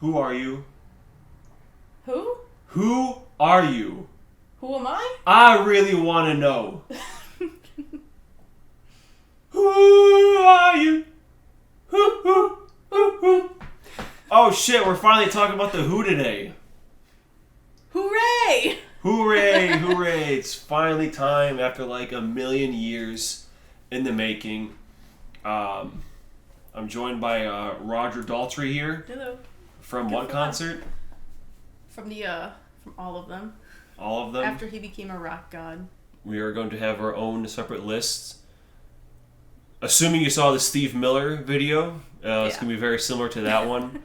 Who are you? Who? Who are you? Who am I? I really want to know. Who are you? Who? Oh shit, we're finally talking about the Who today. Hooray! Hooray. It's finally time after like a million years in the making. I'm joined by Roger Daltrey here. Hello. From what concert? From all of them. All of them? After he became a rock god. We are going to have our own separate lists. Assuming you saw the Steve Miller video, it's going to be very similar to that one.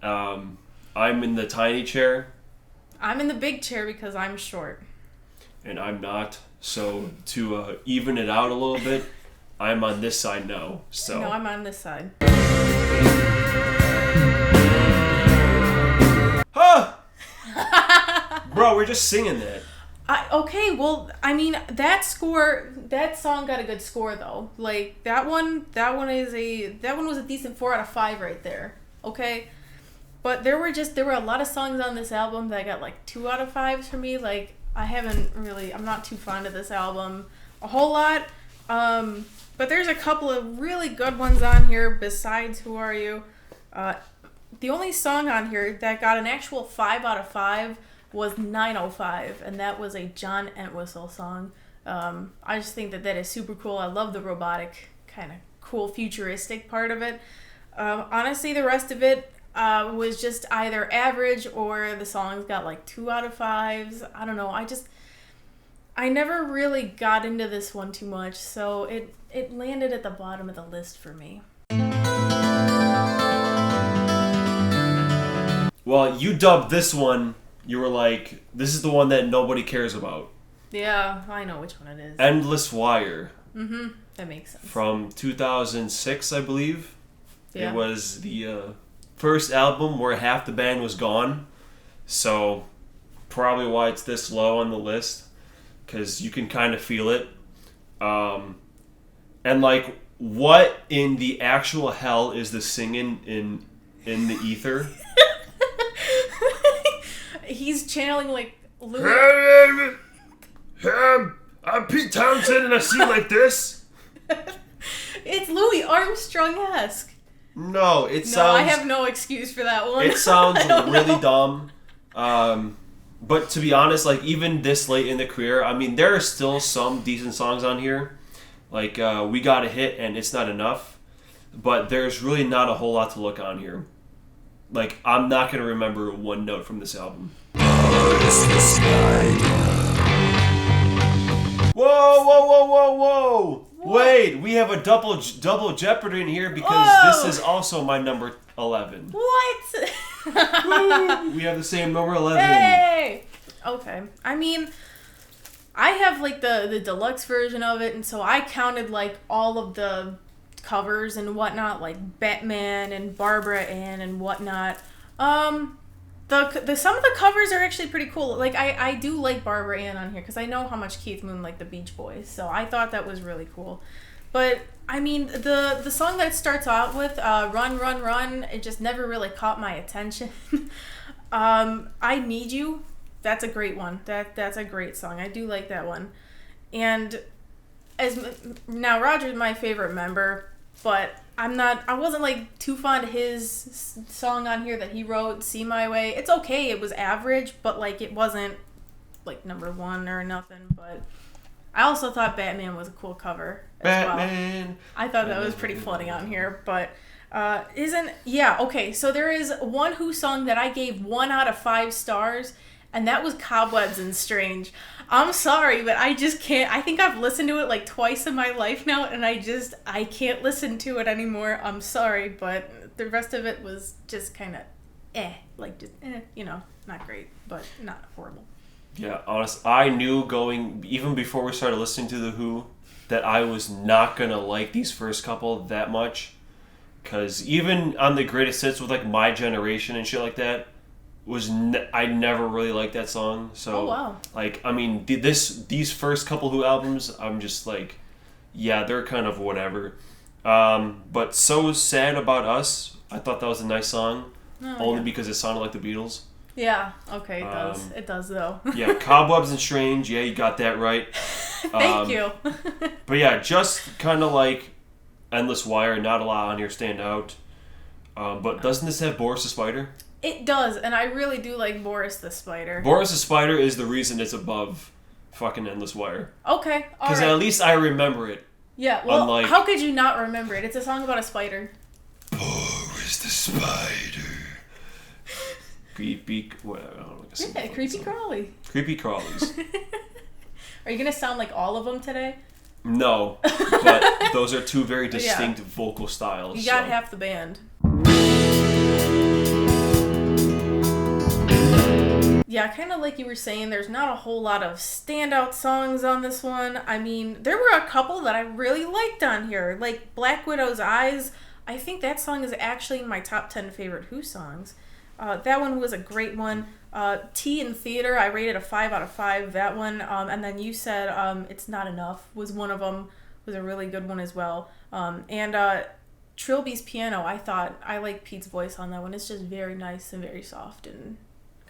I'm in the tiny chair. I'm in the big chair because I'm short. And I'm not. So to even it out a little bit, I'm on this side now. So. No, I'm on this side. Huh! Bro, we're just singing that. Okay, well, I mean, that song got a good score though. Like that one was a decent 4 out of 5 right there. Okay, but there were a lot of songs on this album that got like 2 out of 5s for me. Like I'm not too fond of this album a whole lot. But there's a couple of really good ones on here besides Who Are You. The only song on here that got an actual 5 out of 5 was 905, and that was a John Entwistle song. I just think that is super cool. I love the robotic, kind of cool, futuristic part of it. Honestly, the rest of it was just either average or the songs got like 2 out of 5s. I don't know. I never really got into this one too much, so it landed at the bottom of the list for me. Well, you dubbed this one, you were like, this is the one that nobody cares about. Yeah, I know which one it is. Endless Wire. Mm-hmm. That makes sense. From 2006, I believe. Yeah. It was the first album where half the band was gone. So, probably why it's this low on the list. Because you can kind of feel it. And like, what in the actual hell is the singing in the ether? He's channeling like Louis. I'm Pete Townsend and I sing like this. It's Louis Armstrong-esque. No, it sounds... No, I have no excuse for that one. It sounds really dumb. But to be honest, like even this late in the career, I mean, there are still some decent songs on here. Like We Got a Hit and It's Not Enough. But there's really not a whole lot to look on here. Like, I'm not going to remember one note from this album. Whoa! What? Wait, we have a double Jeopardy in here because this is also my number 11. What? We have the same number 11. Hey! Okay. I mean, I have like the deluxe version of it, and so I counted like all of the covers and whatnot, like Batman and Barbara Ann and whatnot. The some of the covers are actually pretty cool. Like I do like Barbara Ann on here because I know how much Keith Moon liked the Beach Boys, so I thought that was really cool. But I mean, the song that it starts out with, Run Run Run, it just never really caught my attention. I Need You, that's a great one. That's a great song. I do like that one. And now Roger's my favorite member, but I wasn't like too fond of his song on here that he wrote, See My Way. It's okay, it was average, but like it wasn't like number 1 or nothing. But I also thought Batman was a cool cover as well. I thought that was pretty funny on here, but okay, so there is one Who song that I gave 1 out of 5 stars, and that was Cobwebs and Strange. I'm sorry, but I just can't. I think I've listened to it like twice in my life now, and I can't listen to it anymore. I'm sorry, but the rest of it was just kind of not great, but not horrible. Yeah, honestly, I knew even before we started listening to The Who, that I was not going to like these first couple that much. Because even on the greatest hits with like My Generation and shit like that, I never really liked that song. So, oh, wow. Like, I mean, these first couple Who albums, I'm just like, yeah, they're kind of whatever. But So Sad About Us, I thought that was a nice song. only yeah. because it sounded like the Beatles. Yeah, okay, it does. It does, though. Yeah, Cobwebs and Strange. Yeah, you got that right. Thank you. But yeah, just kind of like Endless Wire. Not a lot on here stand out. But doesn't this have Boris the Spider? It does, and I really do like Boris the Spider. Boris the Spider is the reason it's above fucking Endless Wire. Okay, all Because right. at least I remember it. Yeah, well, Unlike... how could you not remember it? It's a song about a spider. Boris the Spider. Creepy... Whatever, I don't know. Yeah, Creepy Crawly. Creepy Crawlies. Are you going to sound like all of them today? No, but those are two very distinct vocal styles. You got half the band. Yeah, kind of like you were saying, there's not a whole lot of standout songs on this one. I mean, there were a couple that I really liked on here, like Black Widow's Eyes. I think that song is actually in my top 10 favorite Who songs. That one was a great one. Tea in Theater, I rated a 5 out of 5, that one. And then you said It's Not Enough was one of them, was a really good one as well. And Trilby's Piano, I like Pete's voice on that one. It's just very nice and very soft and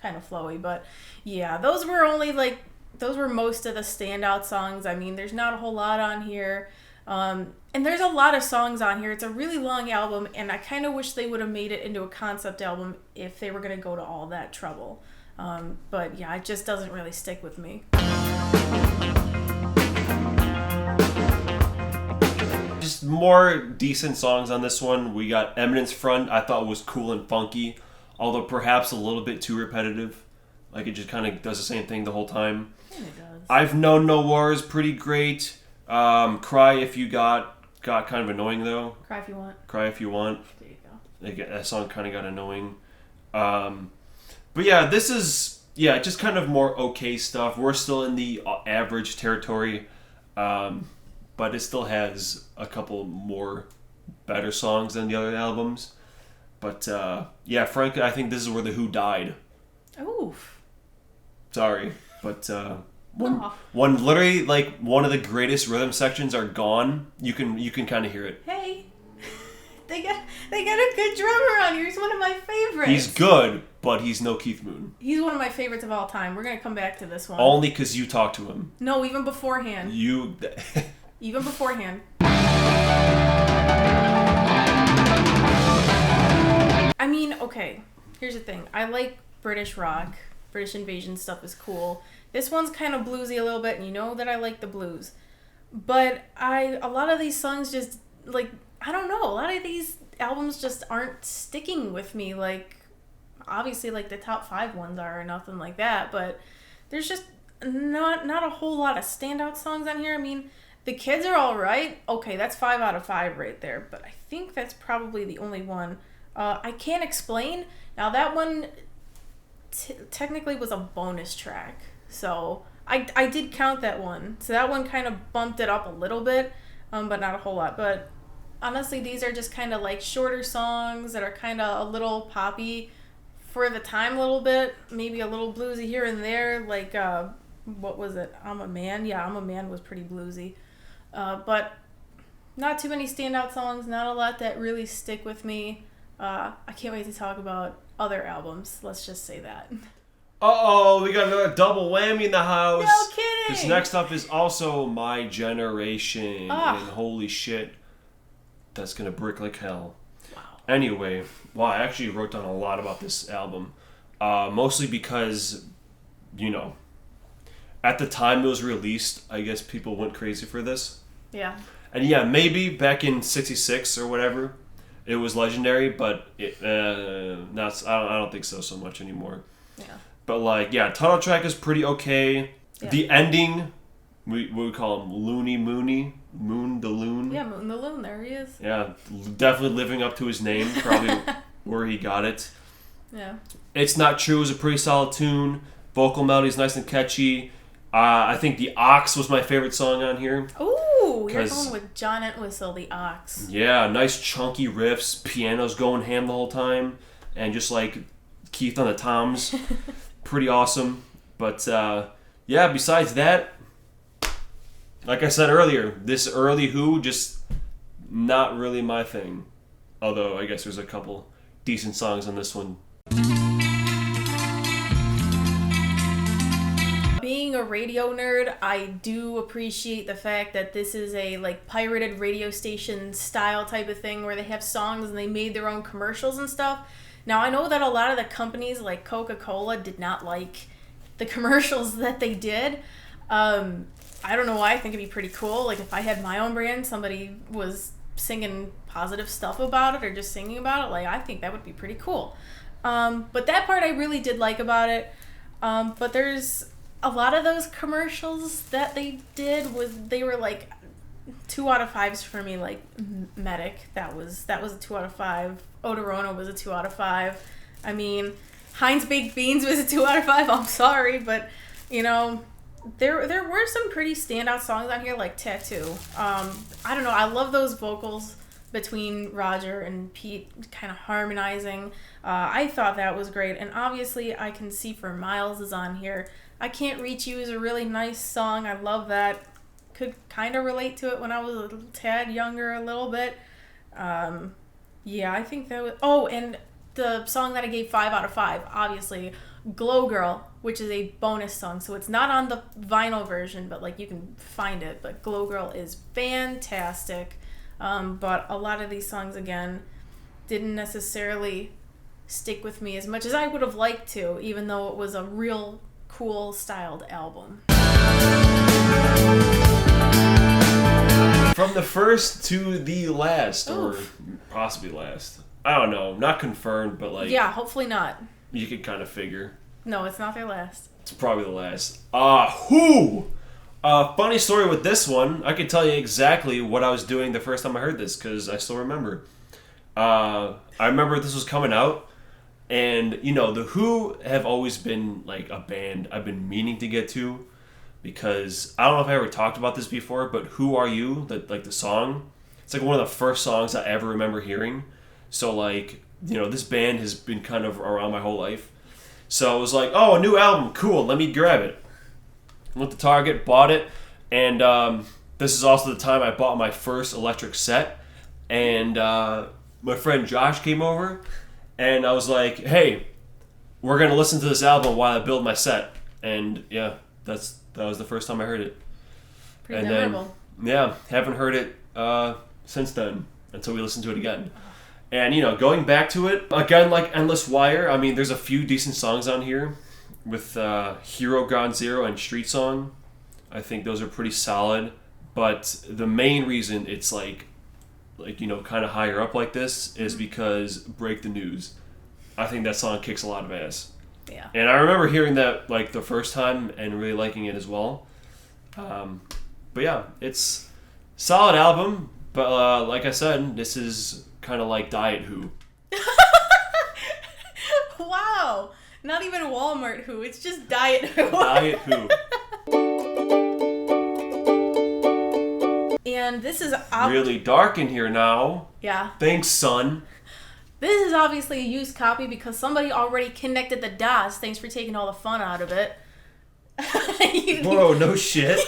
kind of flowy. But yeah, those were most of the standout songs. I mean, there's not a whole lot on here. And there's a lot of songs on here. It's a really long album, and I kind of wish they would have made it into a concept album if they were going to go to all that trouble. But yeah, it just doesn't really stick with me. Just more decent songs on this one. We got Eminence Front, I thought was cool and funky, although perhaps a little bit too repetitive. Like it just kind of does the same thing the whole time. It does. I've Known No War is pretty great. Cry If You got kind of annoying though. Cry If You Want. Cry If You Want. There you go. That song kind of got annoying. But yeah, this is just kind of more okay stuff. We're still in the average territory, but it still has a couple more better songs than the other albums. But frankly, I think this is where the Who died. Oof. Sorry, but one literally like one of the greatest rhythm sections are gone. You can kind of hear it. Hey, they got a good drummer on here. He's one of my favorites. He's good, but he's no Keith Moon. He's one of my favorites of all time. We're gonna come back to this one. Only because you talked to him. No, even beforehand. Even beforehand. I mean, okay. Here's the thing. I like British rock. British invasion stuff is cool. This one's kind of bluesy a little bit, and you know that I like the blues. But a lot of these songs just, like, I don't know, a lot of these albums just aren't sticking with me. Like, obviously, like, the top 5 ones are or nothing like that, but there's just not a whole lot of standout songs on here. I mean, The Kids Are Alright. Okay, that's 5 out of 5 right there, but I think that's probably the only one. I Can't Explain. Now, that one technically was a bonus track. So I did count that one. So that one kind of bumped it up a little bit, but not a whole lot. But honestly, these are just kind of like shorter songs that are kind of a little poppy for the time a little bit. Maybe a little bluesy here and there. Like, what was it? I'm a Man? Yeah, I'm a Man was pretty bluesy. But not too many standout songs. Not a lot that really stick with me. I can't wait to talk about other albums. Let's just say that. Uh-oh, we got another double whammy in the house. No kidding. This next up is also My Generation. Ah. And holy shit, that's going to brick like hell. Wow. Anyway, I actually wrote down a lot about this album. Mostly because, at the time it was released, I guess people went crazy for this. Yeah. And yeah, maybe back in 66 or whatever, it was legendary, but I don't think so much anymore. Yeah. But title track is pretty okay. Yeah. The ending, we call him Loony Moony, Moon the Loon. Yeah, Moon the Loon, there he is. Yeah, definitely living up to his name, probably where he got it. Yeah. It's Not True is a pretty solid tune. Vocal melody's nice and catchy. I think The Ox was my favorite song on here. Ooh, you're going with John Entwistle, The Ox. Yeah, nice chunky riffs, piano's going ham the whole time, and just like Keith on the toms. Pretty awesome. But besides that, like I said earlier, this early Who just not really my thing. Although I guess there's a couple decent songs on this one. Being a radio nerd, I do appreciate the fact that this is a like pirated radio station style type of thing where they have songs and they made their own commercials and stuff. Now I know that a lot of the companies like Coca-Cola did not like the commercials that they did. I don't know why. I think it'd be pretty cool. Like if I had my own brand, somebody was singing positive stuff about it or just singing about it. Like I think that would be pretty cool. But that part I really did like about it. But there's a lot of those commercials that they did they were like 2 out of 5s for me. Like Medic, that was a 2 out of 5. Odorona was a 2 out of 5. I mean, Heinz Baked Beans was a 2 out of 5. I'm sorry, but you know, there were some pretty standout songs on here, like Tattoo. I don't know. I love those vocals between Roger and Pete kind of harmonizing. I thought that was great, and obviously I Can See for Miles is on here. I Can't Reach You is a really nice song. I love that. Could kind of relate to it when I was a little tad younger, a little bit. Yeah, I think that was... Oh, and the song that I gave 5 out of 5, obviously, Glow Girl, which is a bonus song. So it's not on the vinyl version, but like you can find it. But Glow Girl is fantastic. But a lot of these songs, again, didn't necessarily stick with me as much as I would have liked to, even though it was a real cool styled album. From the first to the last, or Oof. possibly last. I don't know. Not confirmed, but like... Yeah, hopefully not. You could kind of figure. No, it's not their last. It's probably the last. Funny story with this one. I could tell you exactly what I was doing the first time I heard this, because I still remember. I remember this was coming out, and, you know, The Who have always been, like, a band I've been meaning to get to, because I don't know if I ever talked about this before, but Who Are You, the song, it's like one of the first songs I ever remember hearing. So, like, you know, this band has been kind of around my whole life. So I was like, oh, a new album, cool, let me grab it. Went to Target, bought it, and this is also the time I bought my first electric set. And my friend Josh came over, and I was like, hey, we're going to listen to this album while I build my set. And yeah, that was the first time I heard it. Pretty and memorable. Then, yeah, haven't heard it since then until we listened to it again. And, you know, going back to it, again, like Endless Wire, I mean, there's a few decent songs on here with Hero Ground Zero and Street Song. I think those are pretty solid. But the main reason it's like you know, kind of higher up like this is because Break the News. I think that song kicks a lot of ass. Yeah. And I remember hearing that, like, the first time and really liking it as well. But yeah, it's solid album. But like I said, this is kind of like Diet Who. Wow. Not even Walmart Who. It's just Diet Who. Diet Who. And this is... really dark in here now. Yeah. Thanks, son. This is obviously a used copy because somebody already connected the dots. Thanks for taking all the fun out of it. Whoa, no shit.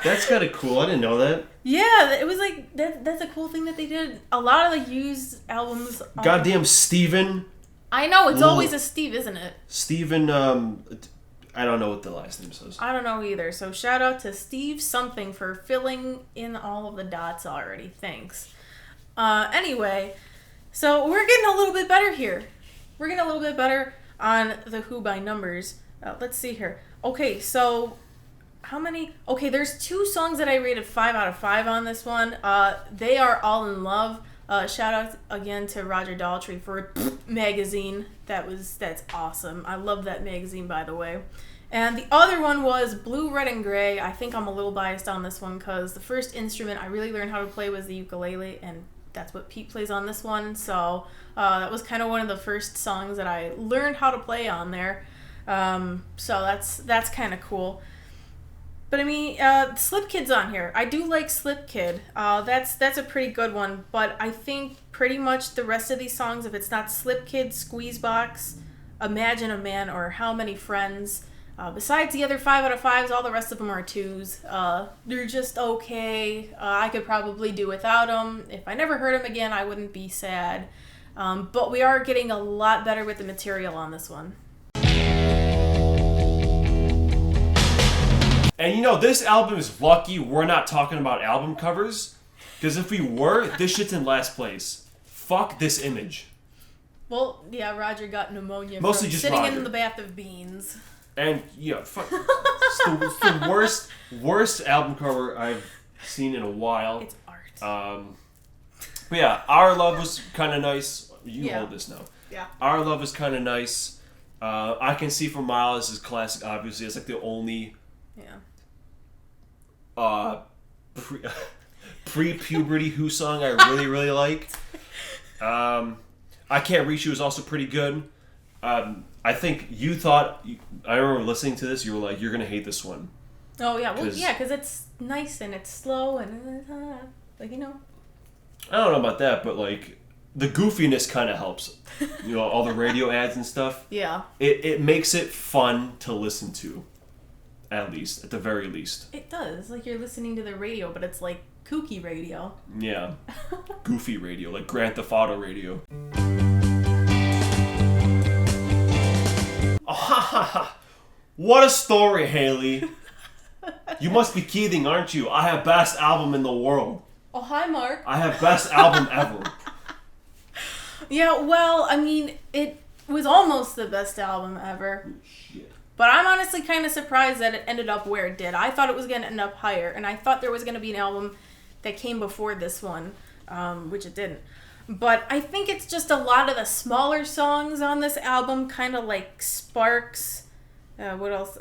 That's kind of cool. I didn't know that. Yeah, it was like... That's a cool thing that they did. A lot of the used albums... Goddamn Steven. I know, it's Ooh. always a Steve, isn't it? Steven, I don't know what the last name says. I don't know either. So shout out to Steve something for filling in all of the dots already. Thanks. Anyway, so we're getting a little bit better here. We're getting a little bit better on the Who by numbers. Let's see here. Okay, so how many? Okay, there's 2 songs that I rated 5 out of 5 on this one. They are All in Love. Shout out again to Roger Daltrey for magazine. That's awesome. I love that magazine, by the way. And the other one was Blue, Red, and Gray. I think I'm a little biased on this one because the first instrument I really learned how to play was the ukulele, and that's what Pete plays on this one. So that was kind of one of the first songs that I learned how to play on there. So that's kind of cool. But I mean, Slip Kid's on here. I do like Slip Kid. That's a pretty good one. But I think pretty much the rest of these songs, if it's not Slip Kid, Squeezebox, Imagine a Man, or How Many Friends, besides the other 5 out of 5s, all the rest of them are 2s. They're just okay. I could probably do without them. If I never heard them again, I wouldn't be sad. But we are getting a lot better with the material on this one. And this album is lucky we're not talking about album covers, because if we were, this shit's in last place. Fuck this image. Well, yeah, Roger got pneumonia Mostly from just sitting Roger. in the bath of beans. And fuck, it's the worst album cover I've seen in a while. It's art. But yeah, Our Love was kind of nice. You Yeah. hold this now. Yeah. Our Love is kind of nice. I Can See for Miles is classic. Obviously, it's like the only pre-puberty Who song I really, really like. I Can't Reach You is also pretty good. I think you thought, I remember listening to this, you were like, you're going to hate this one. Oh, yeah. Well, yeah, because it's nice and it's slow and, I don't know about that, but like, the goofiness kind of helps. All the radio ads and stuff. Yeah. It makes it fun to listen to, at the very least. It does. It's like you're listening to the radio, but it's like kooky radio. Yeah. Goofy radio, like Grand Theft Auto radio. Oh, ha, ha, ha. What a story, Hayley. You must be kidding, aren't you? I have best album in the world. Oh, hi, Mark. I have best album ever. Yeah, well, I mean, it was almost the best album ever. Shit. But I'm honestly kind of surprised that it ended up where it did. I thought it was going to end up higher, and I thought there was going to be an album that came before this one, which it didn't. But I think it's just a lot of the smaller songs on this album, kind of like Sparks. What else?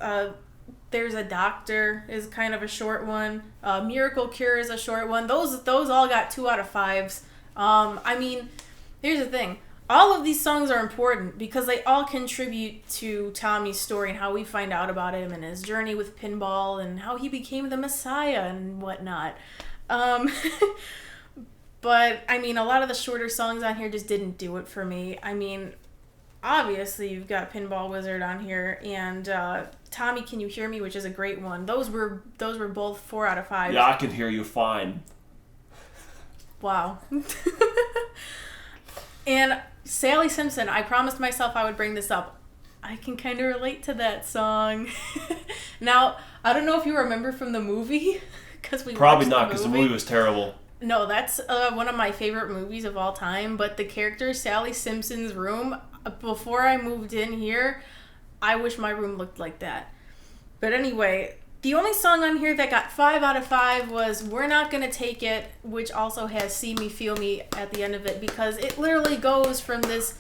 There's a Doctor is kind of a short one. Miracle Cure is a short one. Those all got 2 out of 5s. I mean, here's the thing. All of these songs are important because they all contribute to Tommy's story and how we find out about him and his journey with pinball and how he became the Messiah and whatnot. But, I mean, a lot of the shorter songs on here just didn't do it for me. I mean, obviously you've got Pinball Wizard on here and Tommy, Can You Hear Me, which is a great one. Those were both 4 out of 5. Yeah, I can hear you fine. Wow. And Sally Simpson, I promised myself I would bring this up. I can kind of relate to that song. Now, I don't know if you remember from the movie, because we Probably watched not, because the movie was terrible. No, that's one of my favorite movies of all time, but the character Sally Simpson's room, before I moved in here, I wish my room looked like that. But anyway, the only song on here that got 5 out of 5 was We're Not Gonna Take It, which also has See Me, Feel Me at the end of it, because it literally goes from this,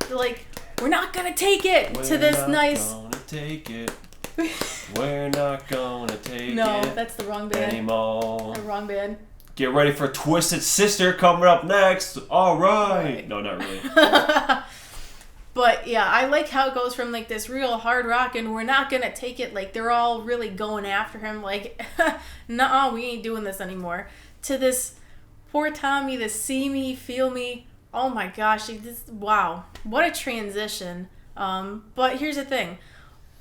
like, we're not gonna take it, to this nice... We're not gonna take it. We're not gonna take it. No, that's the wrong band. Anymore. The wrong band. Get ready for Twisted Sister coming up next. All right. No, not really. But yeah, I like how it goes from like this real hard rock and we're not gonna take it, like they're all really going after him, like, nuh-uh, we ain't doing this anymore, to this poor Tommy, this See Me, Feel Me. Oh my gosh, wow, what a transition. But here's the thing.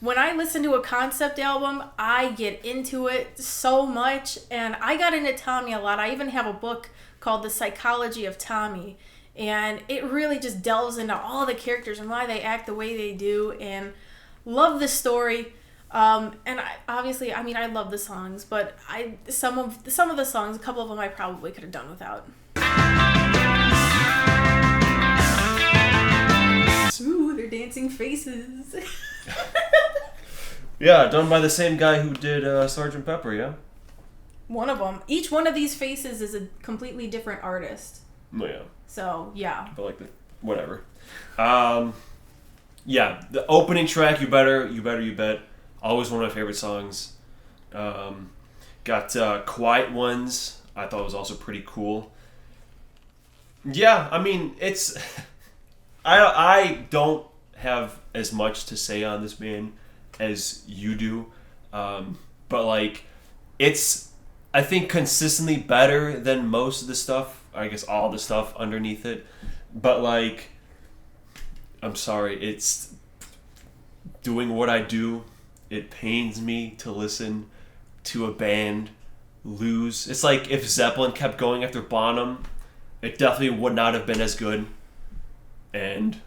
When I listen to a concept album, I get into it so much, and I got into Tommy a lot. I even have a book called The Psychology of Tommy, and it really just delves into all the characters and why they act the way they do, and love the story. And I love the songs, but some of the songs, a couple of them I probably could have done without. Ooh, they're dancing faces. Yeah, done by the same guy who did Sgt. Pepper, yeah? One of them. Each one of these faces is a completely different artist. Oh, yeah. So, yeah. But whatever. Yeah, the opening track, You Better, You Bet. Always one of my favorite songs. Got Quiet Ones. I thought it was also pretty cool. Yeah, I mean, it's... I don't have as much to say on this band as you do, but like it's I think consistently better than most of the stuff, I guess all the stuff underneath it, but like I'm sorry, it's doing what I do. It pains me to listen to a band lose. It's like if Zeppelin kept going after Bonham, it definitely would not have been as good. and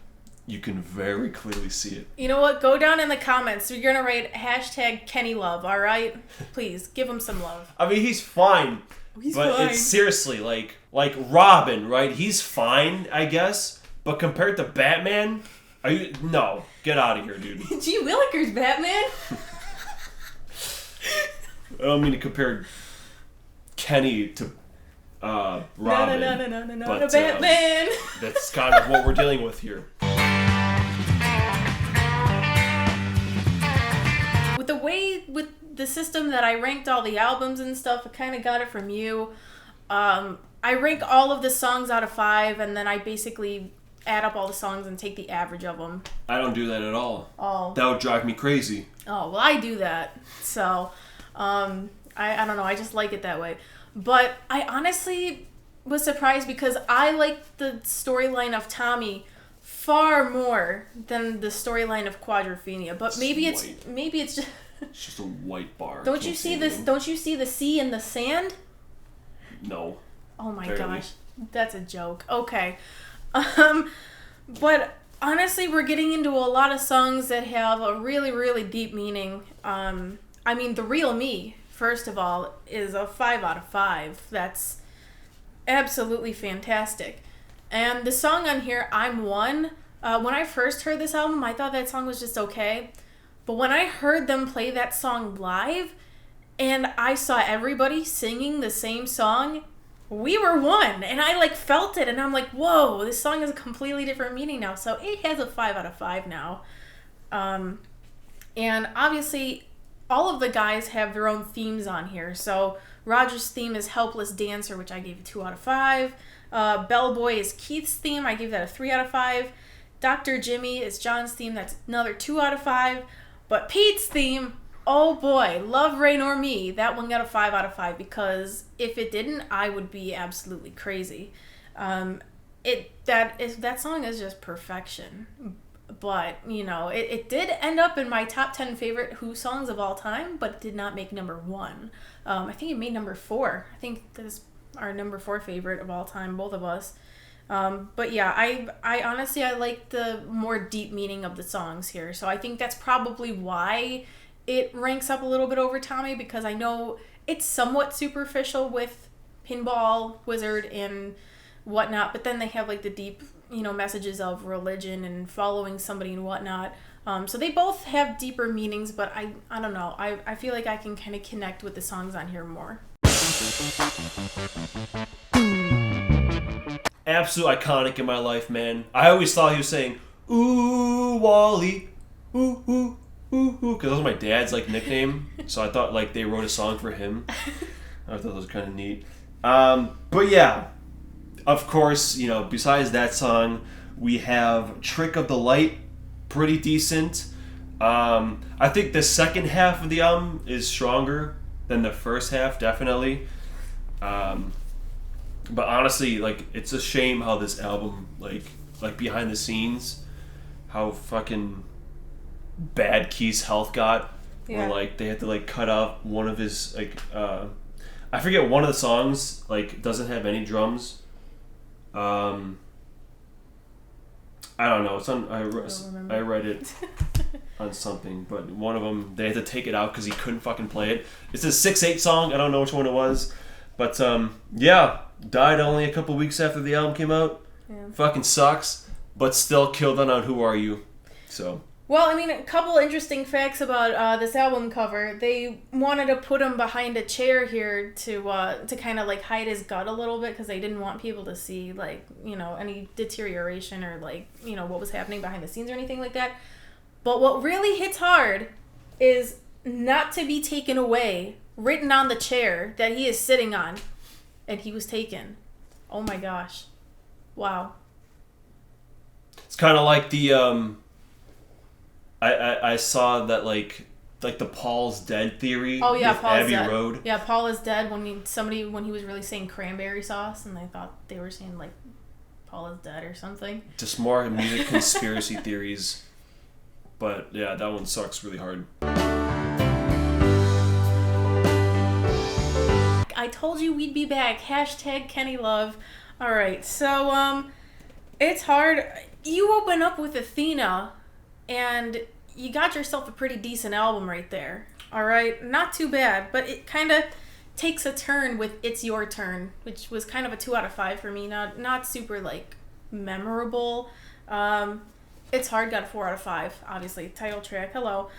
you can very clearly see it. You know what? Go down in the comments. You're gonna write hashtag Kenny Love, all right? Please give him some love. I mean, he's fine. But it's seriously like Robin, right? He's fine, I guess. But compared to Batman, no, get out of here, dude. Gee Willikers, Batman. I don't mean to compare Kenny to Robin. No, but, Batman. That's kind of what we're dealing with here. With the system that I ranked all the albums and stuff, I kind of got it from you. I rank all of the songs out of 5, and then I basically add up all the songs and take the average of them. I don't do that at all. Oh. That would drive me crazy. Oh, well, I do that. So, I don't know. I just like it that way. But I honestly was surprised because I like the storyline of Tommy far more than the storyline of Quadrophenia. But maybe it's just it's just a white bar. Don't you see this? Don't you see the sea in the sand? No. Oh my gosh, that's a joke. Okay, but honestly, we're getting into a lot of songs that have a really, really deep meaning. I mean, The Real Me, first of all, is a 5 out of 5. That's absolutely fantastic. And the song on here, I'm One, when I first heard this album, I thought that song was just okay. But when I heard them play that song live, and I saw everybody singing the same song, we were one. And I felt it, and I'm like, whoa, this song has a completely different meaning now. So it has a 5 out of 5 now. And obviously, all of the guys have their own themes on here. So Roger's theme is Helpless Dancer, which I gave a 2 out of 5. Bellboy is Keith's theme. I gave that a 3 out of 5. Dr. Jimmy is John's theme. That's another 2 out of 5. But Pete's theme, oh boy, Love, Rain, or Me, that one got a 5 out of 5 because if it didn't, I would be absolutely crazy. That song is just perfection. But, it did end up in my top 10 favorite Who songs of all time, but it did not make number 1. I think it made number 4. I think that's our number 4 favorite of all time, both of us. But yeah, I honestly, I like the more deep meaning of the songs here. So I think that's probably why it ranks up a little bit over Tommy, because I know it's somewhat superficial with Pinball Wizard and whatnot, but then they have the deep, messages of religion and following somebody and whatnot. So they both have deeper meanings, but I don't know. I feel like I can kind of connect with the songs on here more. Absolute iconic in my life, man. I always thought he was saying, ooh, Wally, ooh, ooh, ooh, ooh, because that was my dad's nickname. So I thought they wrote a song for him. I thought that was kind of neat. But yeah, of course, besides that song, we have Trick of the Light, pretty decent. I think the second half of the album is stronger than the first half, definitely. But honestly, it's a shame how this album, behind the scenes, how fucking bad Keith's health got. Yeah. Where, they had to, cut out one of his, I forget, one of the songs, doesn't have any drums. I don't know. It's on. I read it on something, but one of them they had to take it out because he couldn't fucking play it. It's a 6/8 song. I don't know which one it was, but yeah, died only a couple weeks after the album came out. Yeah. Fucking sucks, but still killed on Who Are You? So. Well, I mean, a couple interesting facts about this album cover. They wanted to put him behind a chair here to kind of hide his gut a little bit because they didn't want people to see any deterioration or what was happening behind the scenes or anything like that. But what really hits hard is not to be taken away, written on the chair that he is sitting on, and he was taken. Oh my gosh. Wow. It's kind of like the I saw that the Paul's dead theory. Oh yeah, with Paul's Abbey dead. Road. Yeah, Paul is dead when he was really saying cranberry sauce, and they thought they were saying Paul is dead or something. Just more music conspiracy theories, but yeah, that one sucks really hard. I told you we'd be back. Hashtag Kenny Love. All right, so it's hard. you open up with Athena, and you got yourself a pretty decent album right there. All right, not too bad, but it kind of takes a turn with It's Your Turn, which was kind of a 2 out of 5 for me. Not super like memorable. It's Hard got a 4 out of 5. Obviously, title track. Hello.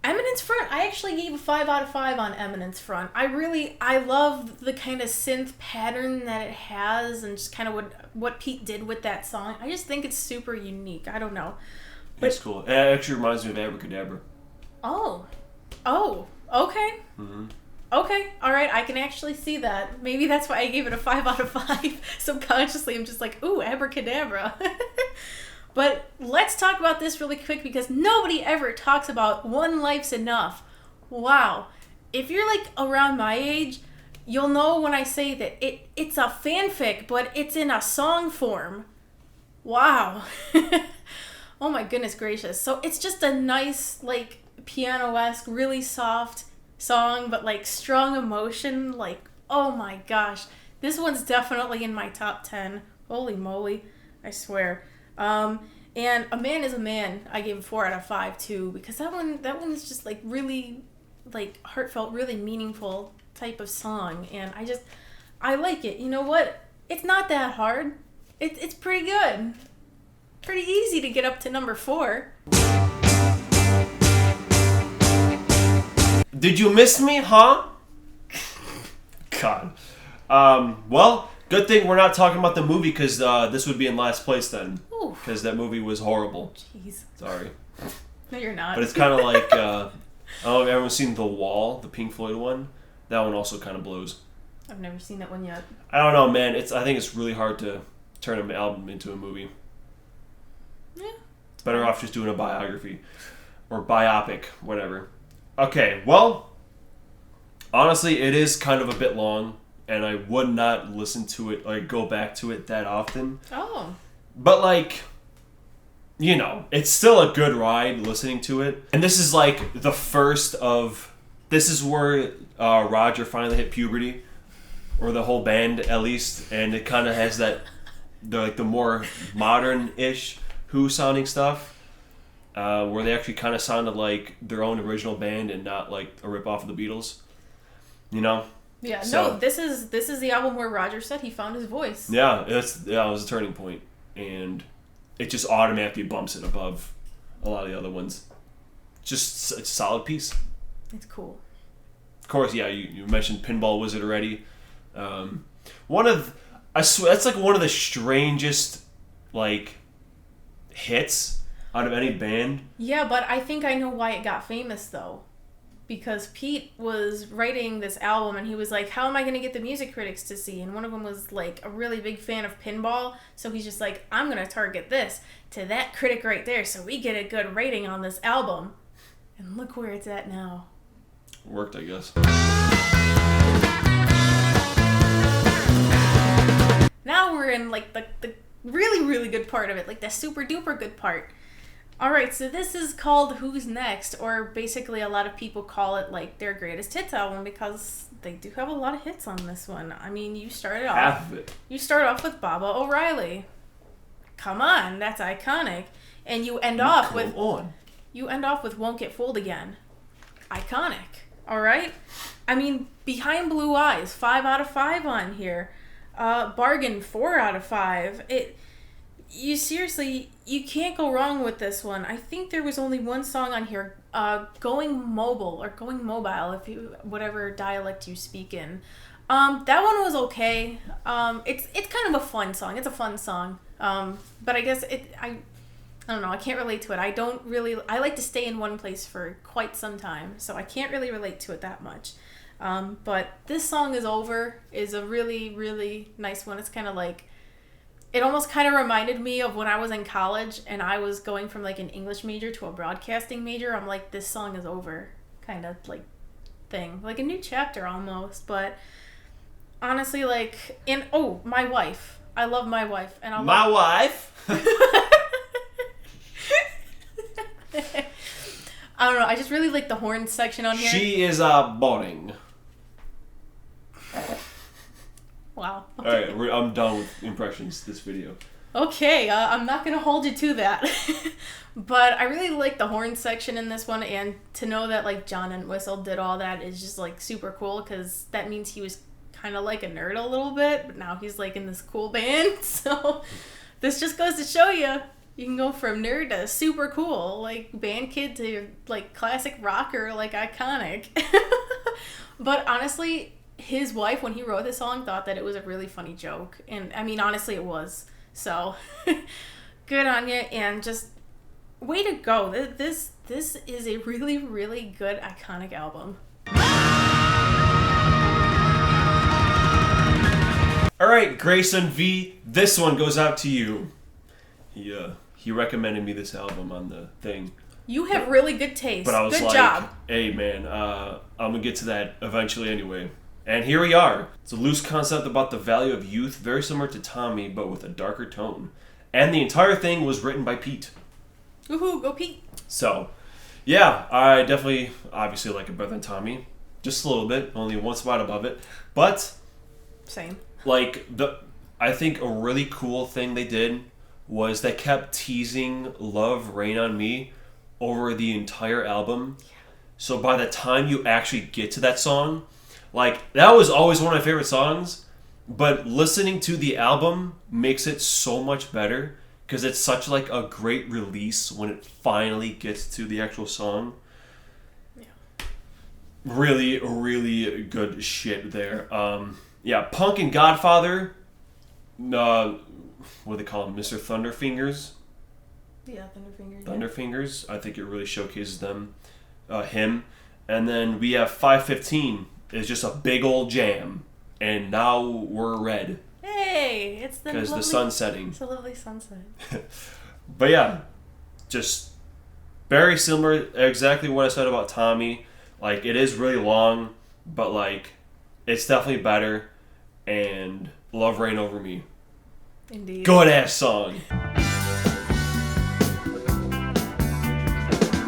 Eminence Front, I actually gave a 5 out of 5 on Eminence Front. I love the kind of synth pattern that it has and just kind of what Pete did with that song. I just think it's super unique. I don't know. But, it's cool. It actually reminds me of Abracadabra. Oh, okay. Mm-hmm. Okay, all right, I can actually see that. Maybe that's why I gave it a 5 out of 5. Subconsciously, I'm just like, ooh, Abracadabra. But let's talk about this really quick because nobody ever talks about One Life's Enough. Wow. If you're like around my age, you'll know when I say that it's a fanfic, but it's in a song form. Wow. Oh my goodness gracious. So it's just a nice, like, piano-esque, really soft song, but like strong emotion. Like, oh my gosh. This one's definitely in my top 10. Holy moly. I swear. And A Man is a Man, I gave a 4 out of 5 too, because that one is just like really like heartfelt, really meaningful type of song, and I like it. You know what? It's not that hard. It's pretty good. Pretty easy to get up to number 4. Did you miss me, huh? God. Well, good thing we're not talking about the movie because this would be in last place then. Because that movie was horrible. Jeez. Sorry. No, you're not. But it's kind of like, I don't know if everyone's seen The Wall, the Pink Floyd one. That one also kind of blows. I've never seen that one yet. I don't know, man. I think it's really hard to turn an album into a movie. Yeah. It's better off just doing a biography. Or biopic, whatever. Okay, well, honestly, it is kind of a bit long. And I would not listen to it, like, go back to it that often. Oh. But, like, you know, it's still a good ride listening to it. And this is, like, the first of... This is where Roger finally hit puberty. Or the whole band, at least. And it kind of has that, the more modern-ish Who-sounding stuff. Where they actually kind of sounded like their own original band and not, like, a rip-off of the Beatles. You know? Yeah, so, no, this is the album where Roger said he found his voice. Yeah, it was a turning point. And it just automatically bumps it above a lot of the other ones. Just it's a solid piece. It's cool. Of course, yeah, you mentioned Pinball Wizard already. That's like one of the strangest, like, hits out of any band. Yeah, but I think I know why it got famous, though. Because Pete was writing this album and he was like, how am I going to get the music critics to see? And one of them was like a really big fan of pinball. So he's just like, I'm going to target this to that critic right there so we get a good rating on this album. And look where it's at now. Worked, I guess. Now we're in like the really, really good part of it. Like the super duper good part. Alright, so this is called Who's Next, or basically a lot of people call it like their greatest hits album because they do have a lot of hits on this one. I mean, you start off with Baba O'Reilly. Come on, that's iconic. And you end off with Won't Get Fooled Again. Iconic. Alright? I mean, Behind Blue Eyes, 5 out of 5 on here. Bargain, 4 out of 5. You can't go wrong with this one. I think there was only one song on here, Going Mobile, if you, whatever dialect you speak in. That one was okay. It's kind of a fun song. It's a fun song. But I guess I don't know, I can't relate to it. I like to stay in one place for quite some time, so I can't really relate to it that much. But This Song Is Over is a really, really nice one. It's kind of like, it almost kind of reminded me of when I was in college and I was going from like an English major to a broadcasting major. I'm like, this song is over kind of like thing. Like a new chapter almost. But honestly, like, My Wife. I love My Wife. And My Wife? I don't know. I just really like the horn section on here. She is boring. Wow. Alright, I'm done with impressions this video. Okay, I'm not gonna hold you to that. But I really like the horn section in this one, and to know that like John Entwistle did all that is just like super cool, because that means he was kind of like a nerd a little bit, but now he's like in this cool band. So this just goes to show you can go from nerd to super cool, like band kid to like classic rocker, like iconic. But honestly, his wife, when he wrote this song, thought that it was a really funny joke, and I mean honestly it was. So good on you, and just way to go. This is a really, really good, iconic album. All right, Grayson V, this one goes out to you. He recommended me this album on the thing. You have really good taste. But I was good like, job. hey man, I'm gonna get to that eventually anyway. And here we are. It's a loose concept about the value of youth, very similar to Tommy, but with a darker tone. And the entire thing was written by Pete. Woohoo, go Pete. So, yeah, I definitely, obviously like it better than Tommy. Just a little bit, only one spot above it. But, same. Like, I think a really cool thing they did was they kept teasing Love Rain on Me over the entire album. So by the time you actually get to that song, like, that was always one of my favorite songs, but listening to the album makes it so much better because it's such like a great release when it finally gets to the actual song. Yeah. Really, really good shit there. Yeah, Punk and Godfather, what do they call him, Mr. Thunderfingers? Yeah, Thunderfingers. Thunderfingers, I think it really showcases him. And then we have 515. It's just a big old jam, and now we're red. Hey, it's the because the sun's setting. It's a lovely sunset. But yeah, just very similar. Exactly what I said about Tommy. Like, it is really long, but like it's definitely better. And Love Rain Over Me. Indeed. Good ass song.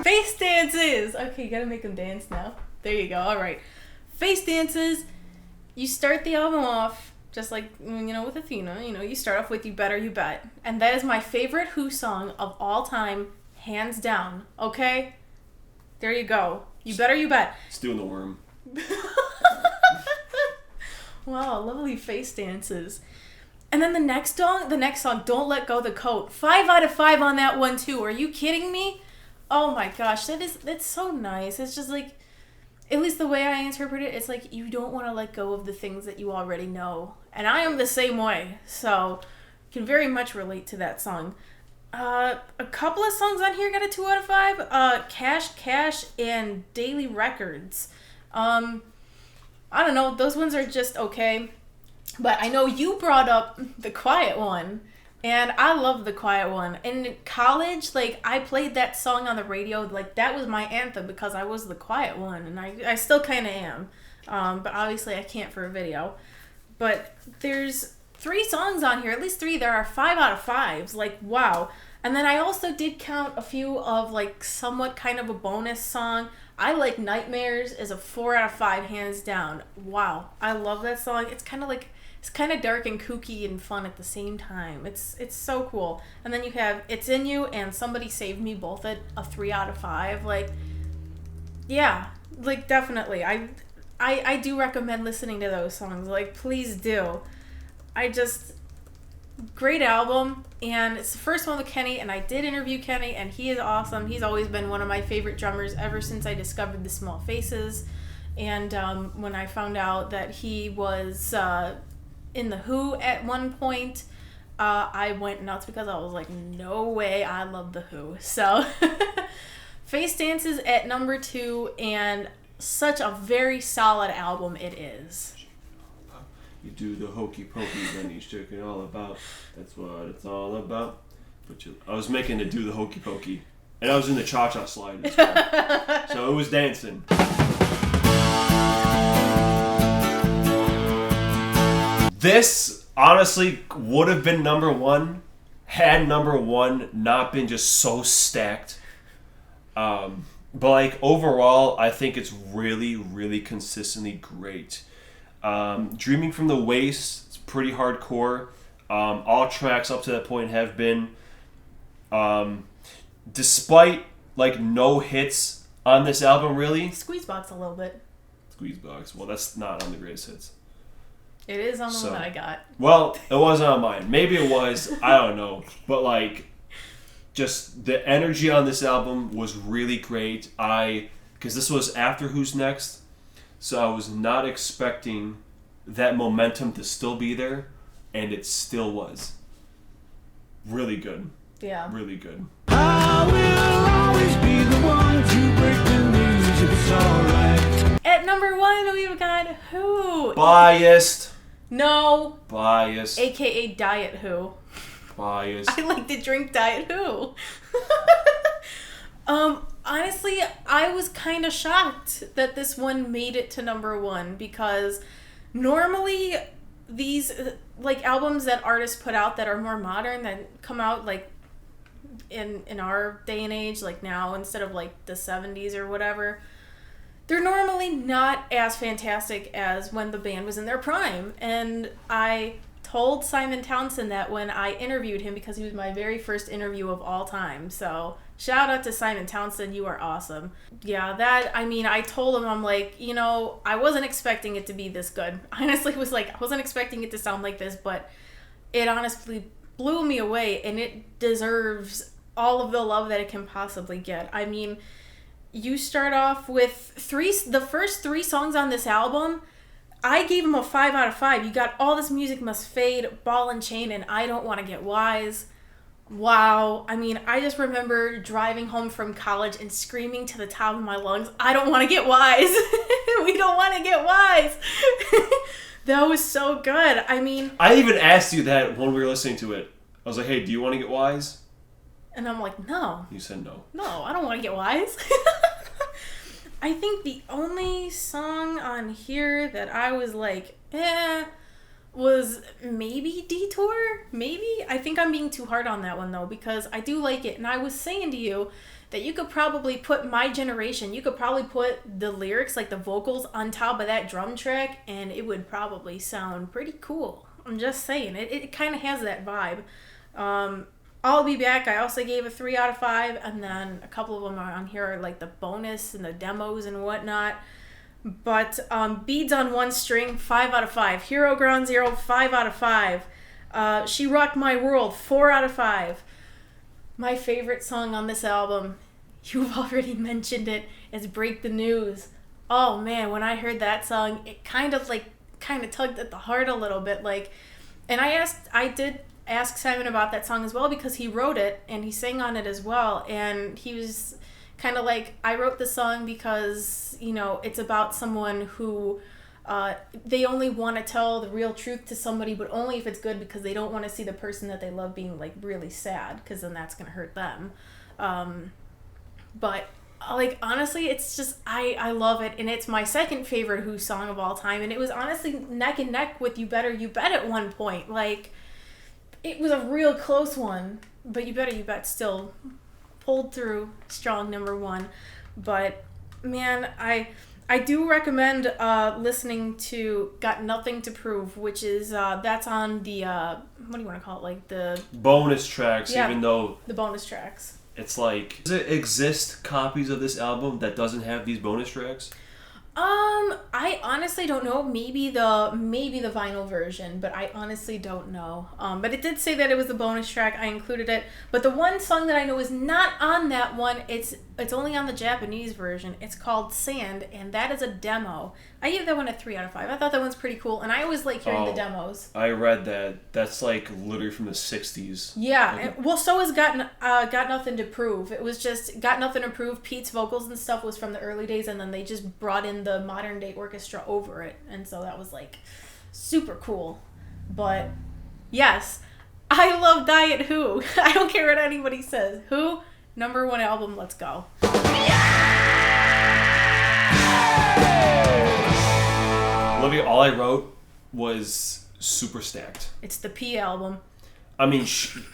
Face dances. Okay, you gotta make them dance now. There you go. All right. Face dances. You start the album off just like, with Athena. You start off with You Better You Bet. And that is my favorite Who song of all time, hands down. Okay? There you go. You Better You Bet. It's doing the worm. Wow, lovely face dances. And then the next song, Don't Let Go the Coat. 5 out of 5 on that one too. Are you kidding me? Oh my gosh, that's so nice. It's just like, at least the way I interpret it, it's like you don't want to let go of the things that you already know. And I am the same way, so can very much relate to that song. A couple of songs on here got a 2 out of 5. Cash, and Daily Records. I don't know, those ones are just okay. But I know you brought up The Quiet One, and I love The Quiet One. In college, like, I played that song on the radio, like, that was my anthem because I was the quiet one, and I still kind of am. But obviously I can't for a video. But there's 3 songs on here, at least 3, there are 5 out of 5s, like, wow. And then I also did count a few of, like, somewhat kind of a bonus song. I Like Nightmares is a 4 out of 5, hands down. Wow, I love that song. It's kind of dark and kooky and fun at the same time. It's so cool. And then you have It's In You and Somebody Save Me, both at a 3 out of 5. Like, yeah, like, definitely. I do recommend listening to those songs. Like, please do. Great album, and it's the first one with Kenny, and I did interview Kenny, and he is awesome. He's always been one of my favorite drummers ever since I discovered the Small Faces. And when I found out that he was in the Who at one point, I went nuts because I was like, no way, I love the Who. So Face Dances at number 2, and such a very solid album it is. You do the hokey pokey, then you shake it all about. That's what it's all about. I was making it do the hokey pokey, and I was in the cha-cha slide as well. So it was dancing. This honestly would have been number 1 had number 1 not been just so stacked. But like overall, I think it's really, really consistently great. Dreaming from the Waist, it's pretty hardcore. All tracks up to that point have been. Despite like no hits on this album, really. Squeezebox a little bit. Squeezebox. Well, that's not on the greatest hits. It is on the one that I got. Well, it wasn't on mine. Maybe it was. I don't know. But like, just the energy on this album was really great. Because this was after Who's Next, so I was not expecting that momentum to still be there, and it still was. Really good. Yeah. Really good. I will always be the one to break the news. It's alright. At number 1, we've got Who. Biased. No. Biased. AKA Diet Who. Biased. I like to drink Diet Who. Honestly, I was kind of shocked that this one made it to number 1 because normally these like albums that artists put out that are more modern that come out like in our day and age, like now instead of like the 70s or whatever, they're normally not as fantastic as when the band was in their prime. And I told Simon Townsend that when I interviewed him because he was my very first interview of all time. So shout out to Simon Townsend, you are awesome. Yeah, I told him, I'm like, I wasn't expecting it to be this good. I honestly was like, I wasn't expecting it to sound like this, but it honestly blew me away, and it deserves all of the love that it can possibly get. I mean, you start off with the first 3 songs on this album, I gave them a 5 out of 5. You got All This Music Must Fade, Ball and Chain, and I Don't Want to Get Wise. Wow. I mean, I just remember driving home from college and screaming to the top of my lungs, I don't want to get wise. We don't want to get wise. That was so good. I mean, I even asked you that when we were listening to it. I was like, hey, do you want to get wise? And I'm like, no. You said no. No, I don't want to get wise. I think the only song on here that I was like, was maybe Detour? Maybe? I think I'm being too hard on that one, though, because I do like it. And I was saying to you that you could probably put My Generation, you could probably put the lyrics, like the vocals, on top of that drum track, and it would probably sound pretty cool. I'm just saying. It kind of has that vibe. I'll Be Back, I also gave a 3 out of 5, and then a couple of them are on here are like the bonus and the demos and whatnot. But Beads on One String, 5 out of 5. Hero Ground Zero, 5 out of 5. She Rocked My World, 4 out of 5. My favorite song on this album, you've already mentioned it, is Break the News. Oh man, when I heard that song, it kind of tugged at the heart a little bit. And I did ask Simon about that song as well because he wrote it and he sang on it as well. And he was kind of like, I wrote this song because, it's about someone who they only want to tell the real truth to somebody, but only if it's good, because they don't want to see the person that they love being like really sad, because then that's going to hurt them. But honestly, it's just, I love it. And it's my second favorite Who song of all time. And it was honestly neck and neck with You Better You Bet at one point. It was a real close one, but You Better You Bet still pulled through strong number 1. But man, I do recommend listening to Got Nothing to Prove, which is that's on the what do you want to call it, the bonus tracks. Yeah, even though the bonus tracks, it's like, does it exist copies of this album that doesn't have these bonus tracks? I honestly don't know. Maybe the vinyl version, but I honestly don't know. But it did say that it was the bonus track. I included it. But the one song that I know is not on that one. It's only on the Japanese version. It's called Sand, and that is a demo. I gave that one a 3 out of 5. I thought that one's pretty cool, and I always like hearing the demos. I read that. That's literally from the 60s. Yeah. Well, so is Got Nothing to Prove. It was just Got Nothing to Prove. Pete's vocals and stuff was from the early days, and then they just brought in the modern day orchestra over it, and so that was super cool. But yes, I love Diet Who. I don't care what anybody says. Who, number 1 album, let's go. Olivia, all I wrote was super stacked. It's the P album. I mean,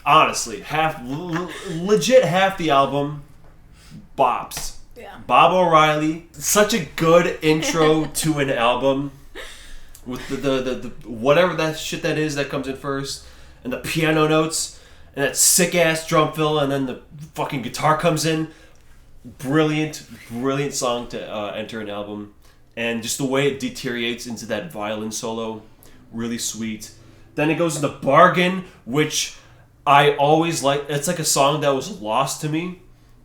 honestly, legit half the album bops. Yeah. Bob O'Reilly, such a good intro to an album with the whatever that shit that is that comes in first, and the piano notes and that sick ass drum fill, and then the fucking guitar comes in. Brilliant song to enter an album, and just the way it deteriorates into that violin solo, really sweet. Then it goes into Bargain, which I always like. It's like a song that was lost to me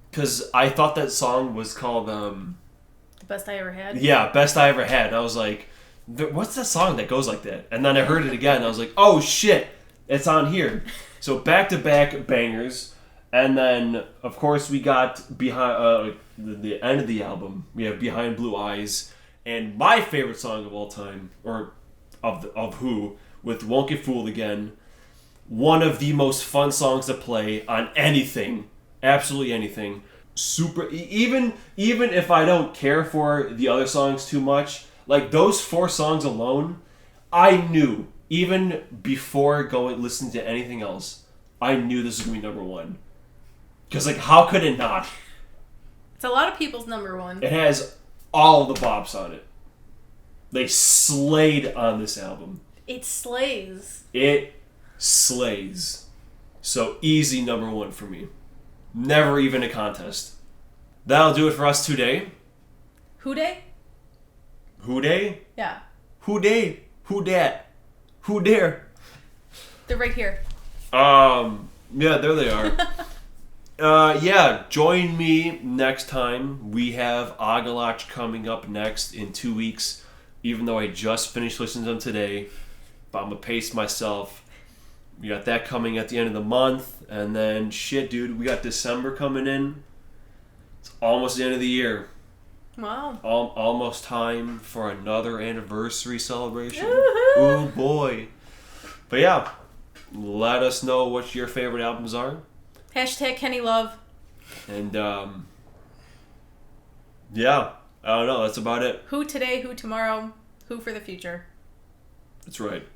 because I thought that song was called The Best I Ever Had. yeah, Best I Ever Had. And I was like, what's that song that goes like that? And then I heard it again and I was like, oh shit, it's on here. So back to back bangers. And then of course we got behind the end of the album, we have Behind Blue Eyes, and my favorite song of all time, or of Who, with Won't Get Fooled Again. One of the most fun songs to play on anything, absolutely anything. Super, even if I don't care for the other songs too much, like those 4 songs alone, I knew even before listening to anything else, I knew this was gonna be number 1. Because like, how could it not? It's a lot of people's number 1. It has all the bops on it. They slayed on this album. It slays. It slays. So easy number 1 for me. Never even a contest. That'll do it for us today. Who day? Who day? Yeah. Who day? Who dat? Who dare? They're right here. Yeah, there they are. Yeah, join me next time. We have Agalach coming up next in 2 weeks, even though I just finished listening to them today. But I'm going to pace myself. We got that coming at the end of the month. And then, shit, dude, we got December coming in. It's almost the end of the year. Wow. Almost time for another anniversary celebration. Woo-hoo. Ooh, boy. But yeah, let us know what your favorite albums are. Hashtag Kenny Love. And, yeah, I don't know. That's about it. Who today, who tomorrow, who for the future. That's right.